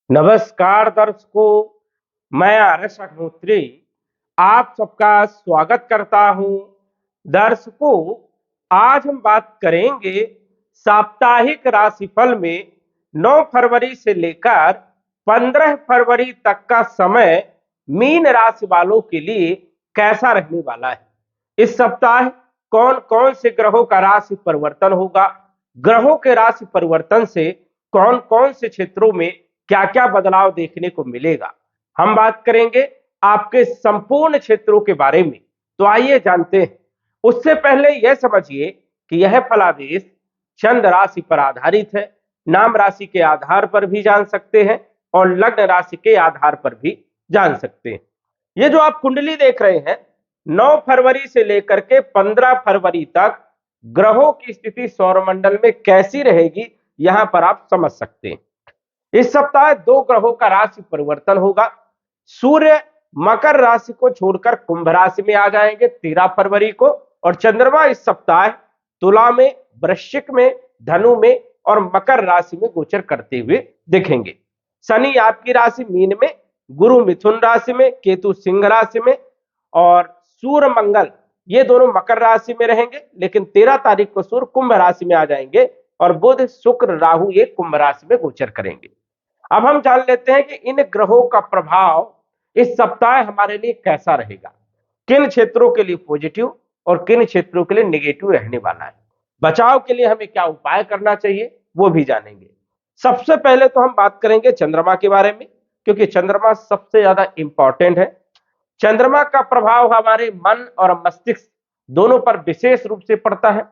नमस्कार दर्शकों, मैं आरएस अग्निहोत्री आप सबका स्वागत करता हूं। दर्शकों, आज हम बात करेंगे साप्ताहिक राशिफल में 9 फरवरी से लेकर 15 फरवरी तक का समय मीन राशि वालों के लिए कैसा रहने वाला है। इस सप्ताह कौन कौन से ग्रहों का राशि परिवर्तन होगा, ग्रहों के राशि परिवर्तन से कौन कौन से क्षेत्रों में क्या क्या बदलाव देखने को मिलेगा, हम बात करेंगे आपके संपूर्ण क्षेत्रों के बारे में। तो आइए जानते हैं। उससे पहले यह समझिए कि यह फलादेश चंद्र राशि पर आधारित है। नाम राशि के आधार पर भी जान सकते हैं और लग्न राशि के आधार पर भी जान सकते हैं। ये जो आप कुंडली देख रहे हैं, 9 फरवरी से लेकर के 15 फरवरी तक ग्रहों की स्थिति सौरमंडल में कैसी रहेगी, यहां पर आप समझ सकते हैं। इस सप्ताह 2 ग्रहों का राशि परिवर्तन होगा। सूर्य मकर राशि को छोड़कर कुंभ राशि में आ जाएंगे 13 फरवरी को, और चंद्रमा इस सप्ताह तुला में, वृश्चिक में, धनु में और मकर राशि में गोचर करते हुए दिखेंगे। शनि आपकी राशि मीन में, गुरु मिथुन राशि में, केतु सिंह राशि में और सूर्य मंगल ये दोनों मकर राशि में रहेंगे, लेकिन 13 तारीख को सूर्य कुंभ राशि में आ जाएंगे और बुध शुक्र राहु ये कुंभ राशि में गोचर करेंगे। अब हम जान लेते हैं कि इन ग्रहों का प्रभाव इस सप्ताह हमारे लिए कैसा रहेगा, किन क्षेत्रों के लिए पॉजिटिव और किन क्षेत्रों के लिए नेगेटिव रहने वाला है। बचाव के लिए हमें क्या उपाय करना चाहिए वो भी जानेंगे। सबसे पहले तो हम बात करेंगे चंद्रमा के बारे में, क्योंकि चंद्रमा सबसे ज्यादा इंपॉर्टेंट है। चंद्रमा का प्रभाव हमारे मन और मस्तिष्क दोनों पर विशेष रूप से पड़ता है।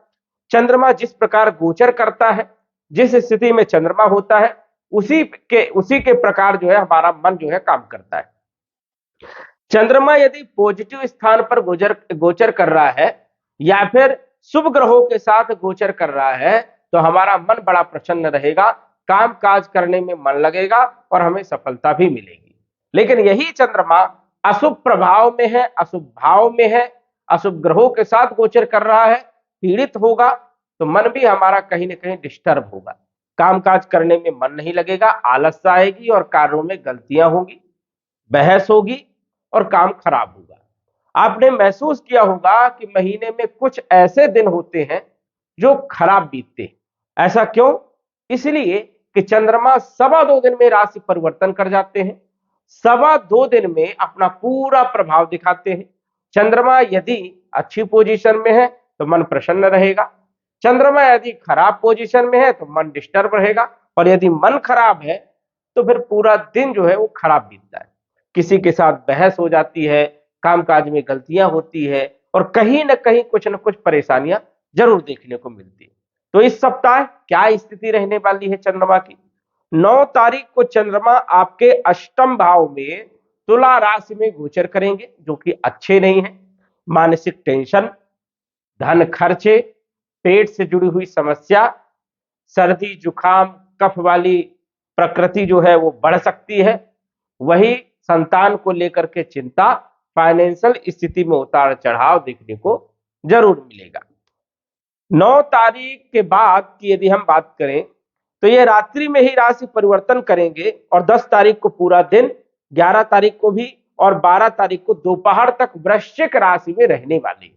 चंद्रमा जिस प्रकार गोचर करता है, जिस स्थिति में चंद्रमा होता है, उसी के प्रकार जो है हमारा मन जो है काम करता है। चंद्रमा यदि पॉजिटिव स्थान पर गोचर कर रहा है या फिर शुभ ग्रहों के साथ गोचर कर रहा है तो हमारा मन बड़ा प्रसन्न रहेगा, काम काज करने में मन लगेगा और हमें सफलता भी मिलेगी। लेकिन यही चंद्रमा अशुभ प्रभाव में है, अशुभ भाव में है, अशुभ ग्रहों के साथ गोचर कर रहा है, पीड़ित होगा तो मन भी हमारा कहीं ना कहीं डिस्टर्ब होगा, कामकाज करने में मन नहीं लगेगा, आलस्य आएगी और कार्यों में गलतियां होगी, बहस होगी और काम खराब होगा। आपने महसूस किया होगा कि महीने में कुछ ऐसे दिन होते हैं जो खराब बीतते हैं। ऐसा क्यों? इसलिए कि चंद्रमा 2.25 दिन में राशि परिवर्तन कर जाते हैं, 2.25 दिन में अपना पूरा प्रभाव दिखाते हैं। चंद्रमा यदि अच्छी पोजीशन में है तो मन प्रसन्न रहेगा, चंद्रमा यदि खराब पोजीशन में है तो मन डिस्टर्ब रहेगा, और यदि मन खराब है तो फिर पूरा दिन जो है वो खराब बीतता है। किसी के साथ बहस हो जाती है, कामकाज में गलतियां होती है और कहीं ना कहीं कुछ न कुछ परेशानियां जरूर देखने को मिलती है। तो इस सप्ताह क्या स्थिति रहने वाली है चंद्रमा की? 9 तारीख को चंद्रमा आपके अष्टम भाव में तुला राशि में गोचर करेंगे, जो कि अच्छे नहीं है। मानसिक टेंशन, धन खर्चे, पेट से जुड़ी हुई समस्या, सर्दी जुकाम कफ वाली प्रकृति जो है वो बढ़ सकती है। वही संतान को लेकर के चिंता, फाइनेंशियल स्थिति में उतार चढ़ाव देखने को जरूर मिलेगा। 9 तारीख के बाद की यदि हम बात करें तो ये रात्रि में ही राशि परिवर्तन करेंगे और 10 तारीख को पूरा दिन, 11 तारीख को भी और 12 तारीख को दोपहर तक वृश्चिक राशि में रहने वाली है।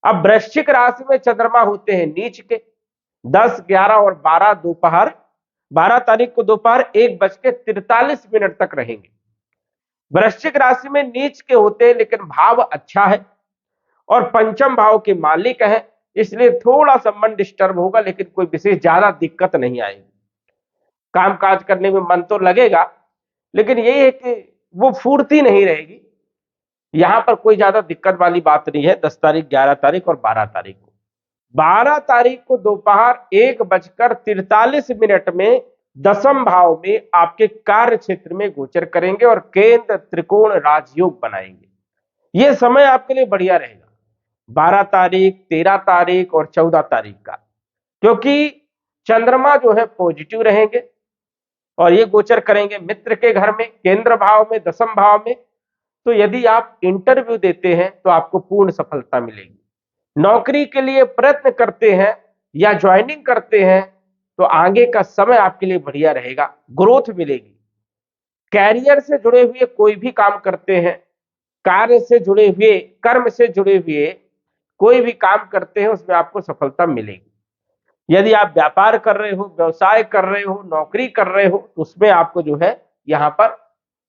अब वृश्चिक राशि में चंद्रमा होते हैं नीच के, 10, 11 और 12 दोपहर, 12 तारीख को दोपहर 1:43 तक रहेंगे। वृश्चिक राशि में नीच के होते हैं, लेकिन भाव अच्छा है और पंचम भाव के मालिक है, इसलिए थोड़ा सा मन डिस्टर्ब होगा, लेकिन कोई विशेष ज्यादा दिक्कत नहीं आएगी। कामकाज करने में मन तो लगेगा, लेकिन यही है कि वो फुर्ती नहीं रहेगी। यहां पर कोई ज्यादा दिक्कत वाली बात नहीं है। 10 तारीख, 11 तारीख और 12 तारीख को, 12 तारीख को दोपहर 1:43 में दसम भाव में आपके कार्य क्षेत्र में गोचर करेंगे और केंद्र त्रिकोण राजयोग बनाएंगे। यह समय आपके लिए बढ़िया रहेगा 12 तारीख, 13 तारीख और 14 तारीख का, क्योंकि चंद्रमा जो है पॉजिटिव रहेंगे और ये गोचर करेंगे मित्र के घर में, केंद्र भाव में, दसम भाव में। तो यदि आप इंटरव्यू देते हैं तो आपको पूर्ण सफलता मिलेगी। नौकरी के लिए प्रयत्न करते हैं या ज्वाइनिंग करते हैं तो आगे का समय आपके लिए बढ़िया रहेगा, ग्रोथ मिलेगी। कैरियर से जुड़े हुए कोई भी काम करते हैं, कार्य से जुड़े हुए, कर्म से जुड़े हुए कोई भी काम करते हैं, उसमें आपको सफलता मिलेगी। यदि आप व्यापार कर रहे हो, व्यवसाय कर रहे हो, नौकरी कर रहे हो, तो उसमें आपको जो है यहां पर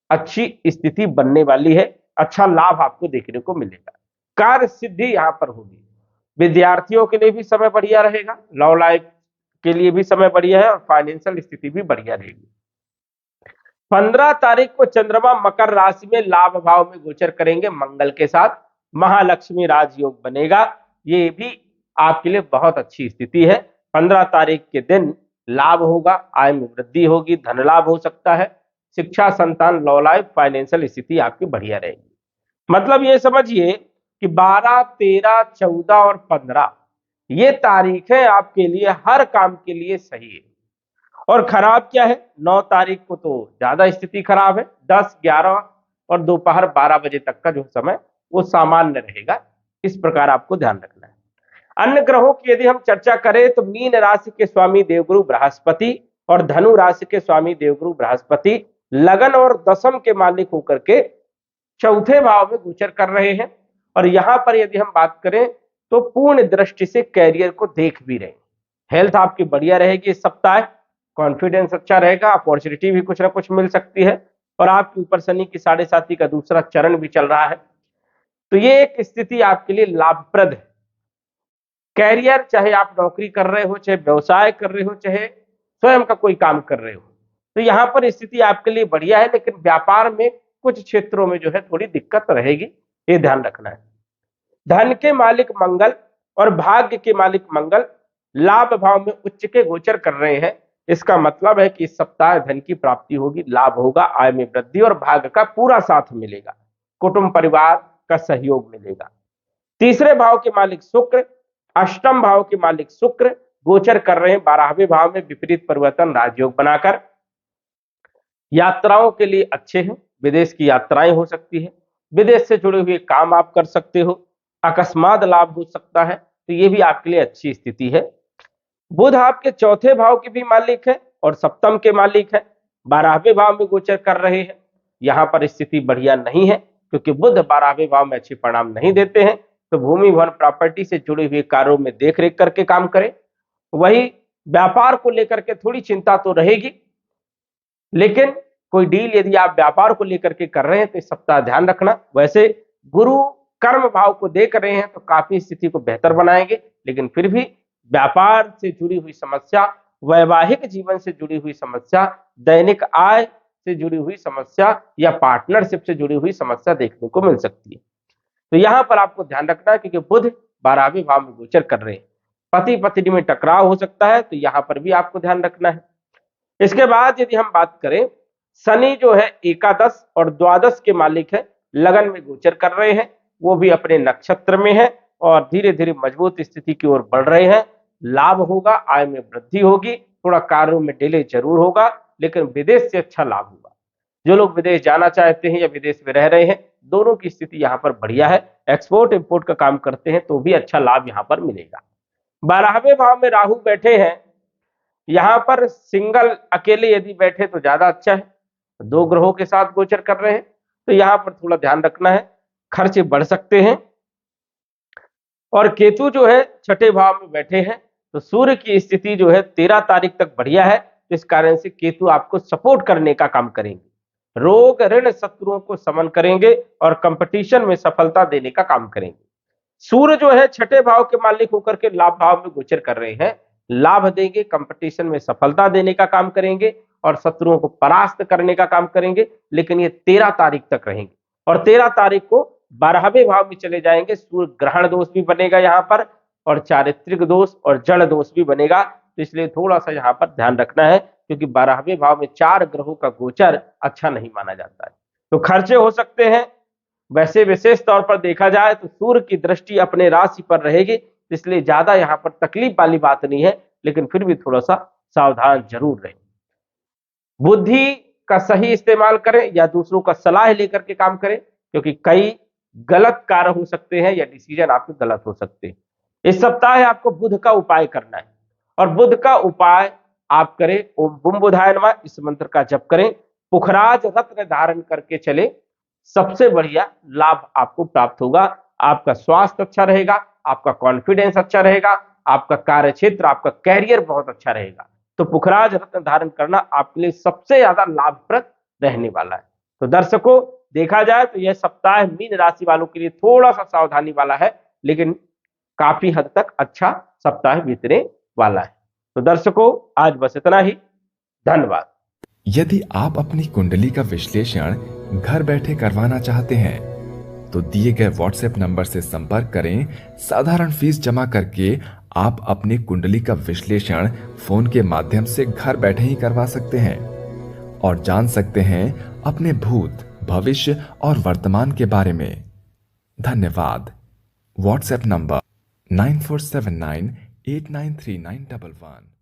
अच्छी स्थिति बनने वाली है, अच्छा लाभ आपको देखने को मिलेगा, कार्य सिद्धि यहां पर होगी। विद्यार्थियों के लिए भी समय बढ़िया रहेगा, लव लाइफ के लिए भी समय बढ़िया है और फाइनेंशियल स्थिति भी बढ़िया रहेगी। 15 तारीख को चंद्रमा मकर राशि में लाभ भाव में गोचर करेंगे मंगल के साथ, महालक्ष्मी राजयोग बनेगा। ये भी आपके लिए बहुत अच्छी स्थिति है। 15 तारीख के दिन लाभ होगा, आय में वृद्धि होगी, धन लाभ हो सकता है, शिक्षा, संतान, लव लाइफ, फाइनेंशियल स्थिति आपकी बढ़िया रहेगी। मतलब ये समझिए कि 12, 13, 14 और 15 ये तारीखें आपके लिए हर काम के लिए सही है। और खराब क्या है, 9 तारीख को तो ज्यादा स्थिति खराब है, 10, 11 और दोपहर 12 बजे तक का जो समय वो सामान्य रहेगा। इस प्रकार आपको ध्यान रखना है। अन्य ग्रहों की यदि हम चर्चा करें तो मीन राशि के स्वामी देवगुरु बृहस्पति और धनु राशि के स्वामी देवगुरु बृहस्पति लगन और दशम के मालिक होकर के चौथे भाव में गोचर कर रहे हैं। और यहां पर यदि हम बात करें तो पूर्ण दृष्टि से कैरियर को देख भी रहे हैं। हेल्थ आपकी बढ़िया रहेगी इस सप्ताह, कॉन्फिडेंस अच्छा रहेगा, अपॉर्चुनिटी भी कुछ ना कुछ मिल सकती है। और आपके ऊपर शनि की 7.5 का दूसरा चरण भी चल रहा है, तो ये एक स्थिति आपके लिए लाभप्रद है। कैरियर, चाहे आप नौकरी कर रहे हो, चाहे व्यवसाय कर रहे हो, चाहे स्वयं का कोई काम कर रहे हो, तो यहां पर स्थिति आपके लिए बढ़िया है। लेकिन व्यापार में कुछ क्षेत्रों में जो है थोड़ी दिक्कत रहेगी, ये ध्यान रखना है। धन के मालिक मंगल और भाग्य के मालिक मंगल लाभ भाव में उच्च के गोचर कर रहे हैं। इसका मतलब है कि इस सप्ताह धन की प्राप्ति होगी, लाभ होगा, आय में वृद्धि और भाग्य का पूरा साथ मिलेगा, कुटुंब परिवार का सहयोग मिलेगा। तीसरे भाव के मालिक शुक्र, अष्टम भाव के मालिक शुक्र गोचर कर रहे हैं 12वें भाव में विपरीत परिवर्तन राजयोग बनाकर। यात्राओं के लिए अच्छे हैं, विदेश की यात्राएं हो सकती है, विदेश से जुड़े हुए काम आप कर सकते हो, अकस्मात लाभ हो सकता है, तो ये भी आपके लिए अच्छी स्थिति है। बुध आपके चौथे भाव के भी मालिक है और सप्तम के मालिक है, 12वें भाव में गोचर कर रहे हैं। यहां पर स्थिति बढ़िया नहीं है, क्योंकि बुध 12वें भाव में अच्छे परिणाम नहीं देते हैं। तो भूमि भवन प्रॉपर्टी से जुड़े हुए कार्यों में देख रेख करके काम करें। वही व्यापार को लेकर के थोड़ी चिंता तो रहेगी, लेकिन कोई डील यदि आप व्यापार को लेकर के कर रहे हैं तो इस सप्ताह ध्यान रखना। वैसे गुरु कर्म भाव को देख रहे हैं तो काफी स्थिति को बेहतर बनाएंगे, लेकिन फिर भी व्यापार से जुड़ी हुई समस्या, वैवाहिक जीवन से जुड़ी हुई समस्या, दैनिक आय से जुड़ी हुई समस्या या पार्टनरशिप से जुड़ी हुई समस्या देखने को मिल सकती है। तो यहां पर आपको ध्यान रखना है, क्योंकि बुध 12वें भाव में गोचर कर रहे हैं, पति पत्नी में टकराव हो सकता है, तो यहां पर भी आपको ध्यान रखना है। इसके बाद यदि हम बात करें, शनि जो है एकादश और द्वादश के मालिक है, लगन में गोचर कर रहे हैं, वो भी अपने नक्षत्र में है और धीरे धीरे मजबूत स्थिति की ओर बढ़ रहे हैं। लाभ होगा, आय में वृद्धि होगी, थोड़ा कार्यों में डिले जरूर होगा, लेकिन विदेश से अच्छा लाभ होगा। जो लोग विदेश जाना चाहते हैं या विदेश में रह रहे हैं, दोनों की स्थिति यहाँ पर बढ़िया है। एक्सपोर्ट इंपोर्ट का काम करते हैं तो भी अच्छा लाभ यहाँ पर मिलेगा। 12वें भाव में राहु बैठे हैं, यहां पर सिंगल अकेले यदि बैठे तो ज्यादा अच्छा है, दो ग्रहों के साथ गोचर कर रहे हैं, तो यहां पर थोड़ा ध्यान रखना है, खर्चे बढ़ सकते हैं। और केतु जो है छठे भाव में बैठे हैं, तो सूर्य की स्थिति जो है 13 तारीख तक बढ़िया है, इस कारण से केतु आपको सपोर्ट करने का काम करेंगे, रोग ऋण शत्रुओं को समन करेंगे और कंपटीशन में सफलता देने का काम करेंगे। सूर्य जो है छठे भाव के मालिक होकर के लाभ भाव में गोचर कर रहे हैं, लाभ देंगे, कंपटीशन में सफलता देने का काम करेंगे और शत्रुओं को परास्त करने का काम करेंगे। लेकिन ये 13 तारीख तक रहेंगे और 13 तारीख को 12वें भाव में चले जाएंगे। सूर्य ग्रहण दोष भी बनेगा यहाँ पर और चारित्रिक दोष और जड़ दोष भी बनेगा, तो इसलिए थोड़ा सा यहाँ पर ध्यान रखना है, क्योंकि 12वें भाव में 4 ग्रहों का गोचर अच्छा नहीं माना जाता है, तो खर्चे हो सकते हैं। वैसे विशेष तौर पर देखा जाए तो सूर्य की दृष्टि अपने राशि पर रहेगी, इसलिए ज्यादा यहाँ पर तकलीफ वाली बात नहीं है, लेकिन फिर भी थोड़ा सा सावधान जरूर रहें। बुद्धि का सही इस्तेमाल करें या दूसरों का सलाह लेकर के काम करें, क्योंकि कई गलत कार्य हो सकते हैं या डिसीजन आपके गलत हो सकते हैं। इस सप्ताह आपको बुध का उपाय करना है और बुध का उपाय आप करें ओम बुम बुधाय नमः, इस मंत्र का जप करें। पुखराज रत्न धारण करके चले, सबसे बढ़िया लाभ आपको प्राप्त होगा। आपका स्वास्थ्य अच्छा रहेगा, आपका कॉन्फिडेंस अच्छा रहेगा, आपका कार्य क्षेत्र, आपका कैरियर बहुत अच्छा रहेगा। तो पुखराज रत्न धारण करना आपके लिए सबसे ज्यादा लाभप्रद रहने वाला है। तो दर्शकों, देखा जाए तो यह सप्ताह मीन राशि वालों के लिए थोड़ा सा सावधानी वाला है, लेकिन काफी हद तक अच्छा सप्ताह बीतने वाला है। तो दर्शकों, आज बस इतना ही। धन्यवाद। यदि आप अपनी कुंडली का विश्लेषण घर बैठे करवाना चाहते हैं तो दिए गए व्हाट्सएप नंबर से संपर्क करें। साधारण फीस जमा करके आप अपनी कुंडली का विश्लेषण फोन के माध्यम से घर बैठे ही करवा सकते हैं और जान सकते हैं अपने भूत, भविष्य और वर्तमान के बारे में। धन्यवाद। WhatsApp number 9479893911।